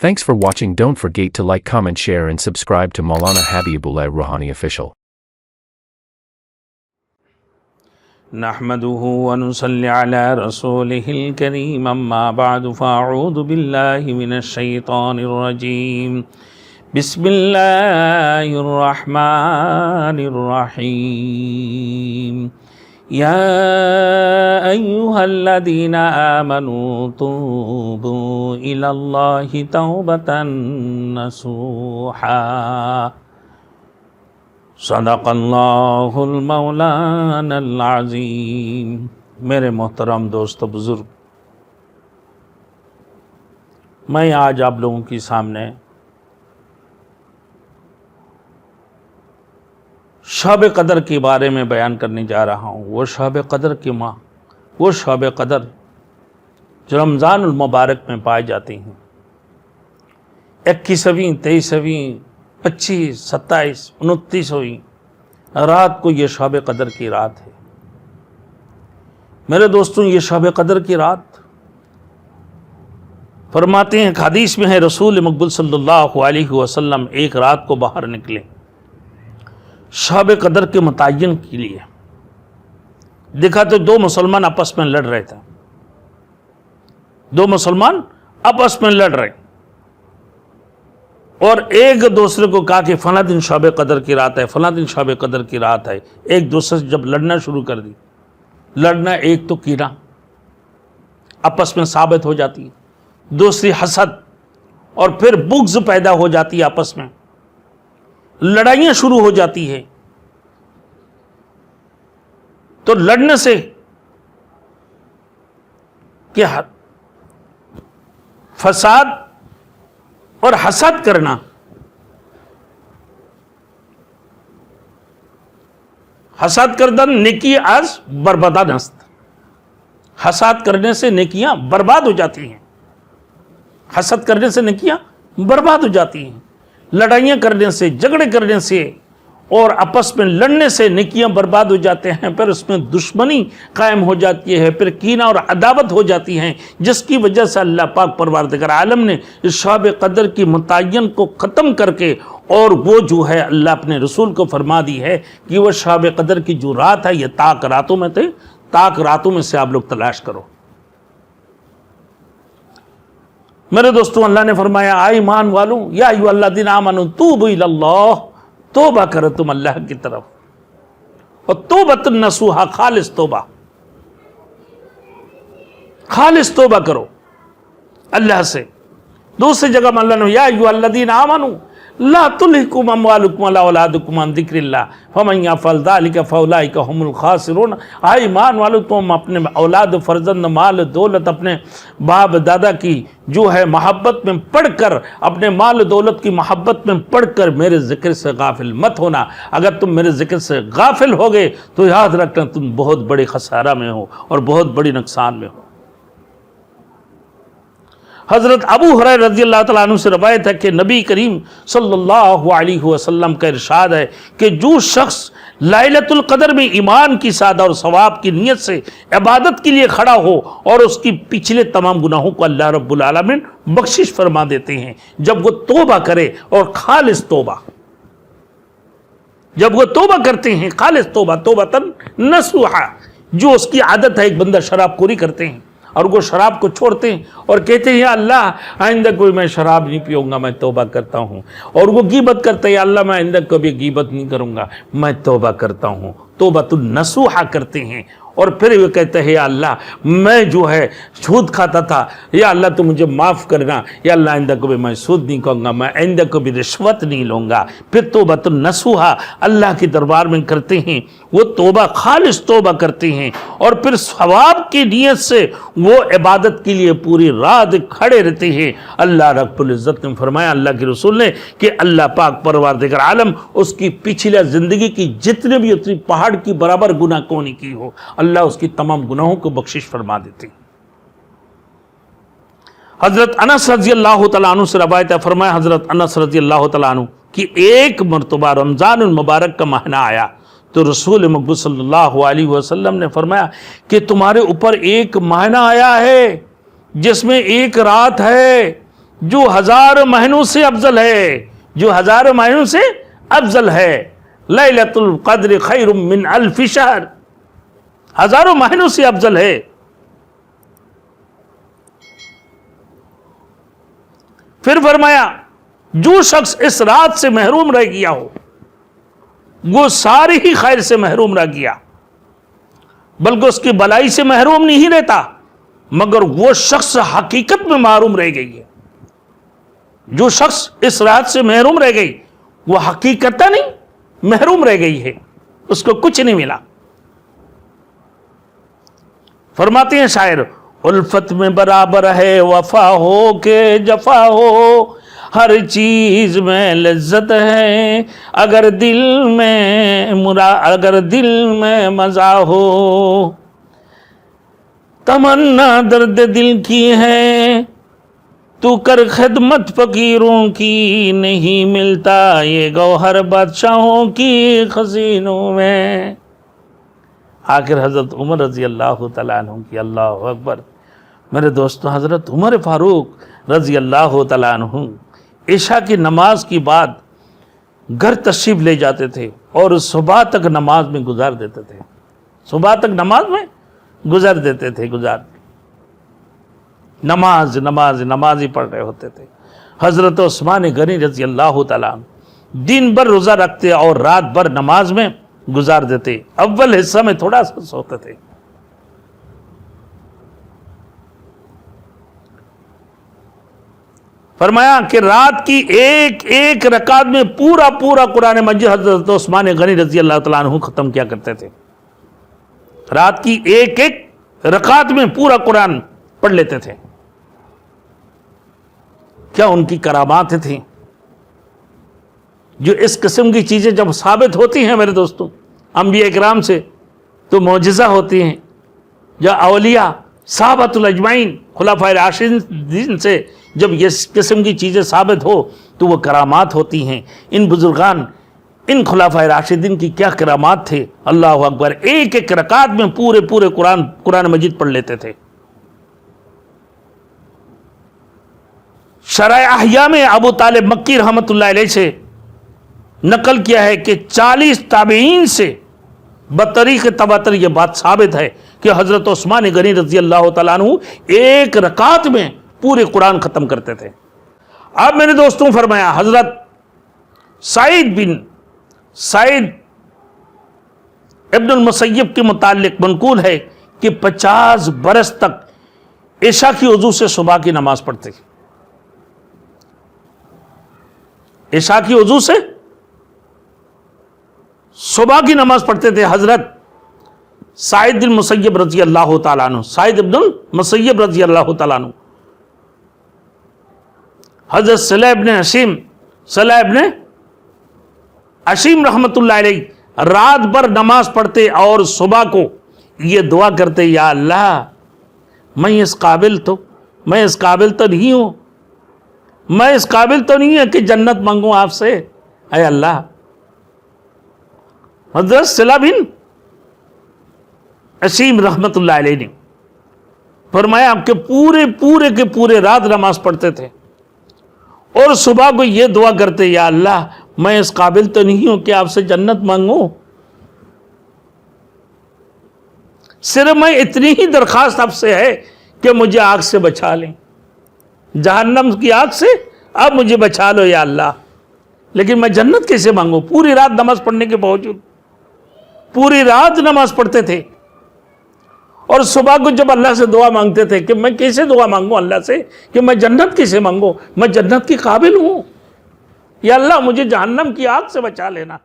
Thanks for watching. Don't forget to like, comment, share and subscribe to Maulana Habibullah Rouhani Official. نحمده ونصلي على رسوله الكريم أما بعد فأعوذ بالله من الشيطان الرجيم بسم الله الرحمن الرحيم يا أيها الذين آمنوا توبوا إلى الله توبة نصوحا صدق اللہ المولانا العظیم۔ میرے محترم دوست و بزرگ، میں آج آپ لوگوں کے سامنے شب قدر کے بارے میں بیان کرنے جا رہا ہوں۔ وہ شب قدر کی ماہ، وہ شب قدر جو رمضان المبارک میں پائے جاتے ہیں، 21ویں 23ویں 25 27 29ویں رات کو یہ شب قدر کی رات ہے۔ میرے دوستوں، یہ شب قدر کی رات فرماتے ہیں، حدیث میں ہے رسول مقبول صلی اللہ علیہ وسلم ایک رات کو باہر نکلے شب قدر کے متعین کے لیے۔ دیکھا تو دو مسلمان آپس میں لڑ رہے تھے، دو مسلمان آپس میں لڑ رہے، اور ایک دوسرے کو کہا کہ فلاں دن شب قدر کی رات ہے، فلاں دن شب قدر کی رات ہے۔ ایک دوسرے سے جب لڑنا شروع کر دی، لڑنا ایک تو کینہ آپس میں ثابت ہو جاتی ہے، دوسری حسد، اور پھر بغض پیدا ہو جاتی ہے، آپس میں لڑائیاں شروع ہو جاتی ہے۔ تو لڑنے سے کیا فساد اور حسد کرنا، حسد کردن نیکی از بربادان است۔ حسد کرنے سے نیکیاں برباد ہو جاتی ہیں، حسد کرنے سے نیکیاں برباد ہو جاتی ہیں۔ لڑائیاں کرنے سے، جھگڑے کرنے سے اور آپس میں لڑنے سے نیکیاں برباد ہو جاتے ہیں، پھر اس میں دشمنی قائم ہو جاتی ہے، پھر کینہ اور عداوت ہو جاتی ہیں، جس کی وجہ سے اللہ پاک پروردگار عالم نے اس شب قدر کی متعین کو ختم کر کے، اور وہ جو ہے اللہ اپنے رسول کو فرما دی ہے کہ وہ شب قدر کی جو رات ہے یہ تاک راتوں میں تھے، تاک راتوں میں سے آپ لوگ تلاش کرو۔ میرے دوستوں، اللہ نے فرمایا، آئے ایمان والوں، یا ایھا الذین آمنوا توبوا الی اللہ، توبہ کرو تم اللہ کی طرف، اور توبۃ نصوحا، خالص توبہ، خالص توبہ کرو اللہ سے۔ دوسری جگہ میں اللہ نے یا ایھا الذین آمنوا لا تلہکم اموالکم ولا اولادکم عن ذکر اللہ فمن یفعل ذلک فاولئک هم الخاسرون۔ آئے ایمان والو، تم اپنے اولاد، فرزند، مال، دولت، اپنے باپ دادا کی جو ہے محبت میں پڑھ کر، اپنے مال دولت کی محبت میں پڑھ کر میرے ذکر سے غافل مت ہونا۔ اگر تم میرے ذکر سے غافل ہوگے تو یاد رکھنا تم بہت بڑے خسارہ میں ہو اور بہت بڑی نقصان میں ہو۔ حضرت ابو ہریرہ رضی اللہ تعالیٰ عنہ سے روایت ہے کہ نبی کریم صلی اللہ علیہ وسلم کا ارشاد ہے کہ جو شخص لیلۃ القدر میں ایمان کی سعادت اور ثواب کی نیت سے عبادت کے لیے کھڑا ہو، اور اس کی پچھلے تمام گناہوں کو اللہ رب العالمین بخشش فرما دیتے ہیں جب وہ توبہ کرے، اور خالص توبہ، جب وہ توبہ کرتے ہیں، خالص توبہ، توبۃ نصوحا۔ جو اس کی عادت ہے، ایک بندہ شراب خوری کرتے ہیں اور وہ شراب کو چھوڑتے ہیں اور کہتے ہیں یا اللہ آئندہ کوئی میں شراب نہیں پیوں گا، میں توبہ کرتا ہوں، اور وہ غیبت کرتے ہیں یا اللہ میں آئندہ کبھی غیبت نہیں کروں گا، میں توبہ کرتا ہوں، توبۃ النصوحا کرتے ہیں۔ اور پھر وہ کہتے ہیں یا اللہ میں جو ہے سود کھاتا تھا، یا اللہ تو مجھے معاف کرنا، یا اللہ آئندہ کبھی میں سود نہیں کھاؤں گا، میں آئندہ کبھی رشوت نہیں لوں گا۔ پھر توبۃ النصوحا اللہ کے دربار میں کرتے ہیں، وہ توبہ، خالص توبہ کرتے ہیں، اور پھر ثواب کی نیت سے وہ عبادت کے لیے پوری رات کھڑے رہتے ہیں۔ اللہ رب العزت نے فرمایا، اللہ کے رسول نے، کہ اللہ پاک پروردگار عالم اس کی پچھلے زندگی کی جتنے بھی اتنی پہاڑ کی برابر گناہ کونی کی ہو، اللہ اس کی تمام گناہوں کو بخشش فرما دیتے ہیں۔ حضرت انس رضی اللہ تعالیٰ عنہ سے روایت ہے، فرمایا حضرت انس رضی اللہ تعالیٰ عنہ کہ ایک مرتبہ رمضان المبارک کا مہینہ آیا تو رسول مقبول صلی اللہ علیہ وسلم نے فرمایا کہ تمہارے اوپر ایک مہینہ آیا ہے جس میں ایک رات ہے جو ہزاروں مہینوں سے افضل ہے، جو ہزاروں مہینوں سے افضل ہے. لیلۃ القدر خیر من الف شہر، ہزاروں مہینوں سے افضل ہے. پھر فرمایا جو شخص اس رات سے محروم رہ گیا ہو وہ ساری ہی خیر سے محروم رہ گیا، بلکہ اس کی بلائی سے محروم نہیں رہتا مگر وہ شخص حقیقت میں محروم رہ گئی ہے. جو شخص اس رات سے محروم رہ گئی وہ حقیقت نہیں محروم رہ گئی ہے، اس کو کچھ نہیں ملا. فرماتے ہیں شاعر الفت میں برابر ہے وفا ہو کہ جفا ہو، ہر چیز میں لذت ہے اگر دل میں مزہ ہو. تمنا درد دل کی ہے تو کر خدمت فقیروں کی، نہیں ملتا یہ گوہر بادشاہوں کی خزینوں میں. آخر حضرت عمر رضی اللہ تعالیٰ عنہ کی، اللہ اکبر میرے دوستو، حضرت عمر فاروق رضی اللہ تعالیٰ عنہ عشاء کی نماز کی بعد گھر تشریف لے جاتے تھے اور صبح تک نماز میں گزار دیتے تھے. صبح تک نماز میں گزار دیتے تھے، نماز ہی پڑھ رہے ہوتے تھے. حضرت عثمان غنی رضی اللہ تعالیٰ عنہ دن بھر روزہ رکھتے اور رات بھر نماز میں گزار دیتے. اول حصہ میں تھوڑا سا سوتے تھے. فرمایا کہ رات کی ایک ایک رکعت میں پورا قرآن مجید حضرت عثمان غنی رضی اللہ تعالیٰ عنہ ختم کیا کرتے تھے. رات کی ایک ایک رکعت میں پورا قرآن پڑھ لیتے تھے. کیا ان کی کرامات تھیں. جو اس قسم کی چیزیں جب ثابت ہوتی ہیں میرے دوستوں انبیاء اکرام سے تو معجزہ ہوتی ہیں. یا اولیاء صحابۃ الاجمعین خلفائے راشدین سے جب اس قسم کی چیزیں ثابت ہو تو وہ کرامات ہوتی ہیں. ان بزرگان، ان خلفائے راشدین کی کیا کرامات تھے. اللہ اکبر، ایک ایک رکعت میں پورے قرآن مجید پڑھ لیتے تھے. شرح احیاء میں ابو طالب مکی رحمۃ اللہ علیہ سے نقل کیا ہے کہ 40 تابعین سے بطریق تواتر یہ بات ثابت ہے کہ حضرت عثمان غنی رضی اللہ تعالیٰ عنہ ایک رکعت میں پورے قرآن ختم کرتے تھے. اب میں نے دوستوں فرمایا حضرت سعید ابن المسیب کے متعلق منقول ہے کہ 50 برس تک عشاء کی وضو سے صبح کی نماز پڑھتے. عشاء کی وضو سے صبح کی نماز پڑھتے تھے حضرت سعید بن مسیب رضی اللہ تعالیٰ عنہ. سعید ابن المسیب رضی اللہ تعالیٰ عنہ. حضرت صالح ابن عشیم رحمت اللہ علیہ رات بھر نماز پڑھتے اور صبح کو یہ دعا کرتے، یا اللہ میں اس قابل تو نہیں ہوں، میں اس قابل تو نہیں ہے کہ جنت مانگوں آپ سے، اے اللہ. حضرت صالح بن عشیم رحمت اللہ علیہ نے فرمایا کہ پورے رات نماز پڑھتے تھے اور صبح کو یہ دعا کرتے، یا اللہ میں اس قابل تو نہیں ہوں کہ آپ سے جنت مانگوں، صرف میں اتنی ہی درخواست آپ سے ہے کہ مجھے آگ سے بچا لیں، جہنم کی آگ سے اب مجھے بچا لو یا اللہ. لیکن میں جنت کیسے مانگوں؟ پوری رات نماز پڑھنے کے باوجود پوری رات نماز پڑھتے تھے اور صبح کو جب اللہ سے دعا مانگتے تھے کہ میں کیسے دعا مانگوں اللہ سے کہ میں جنت کیسے مانگوں، میں جنت کی قابل ہوں، یا اللہ مجھے جہنم کی آگ سے بچا لینا.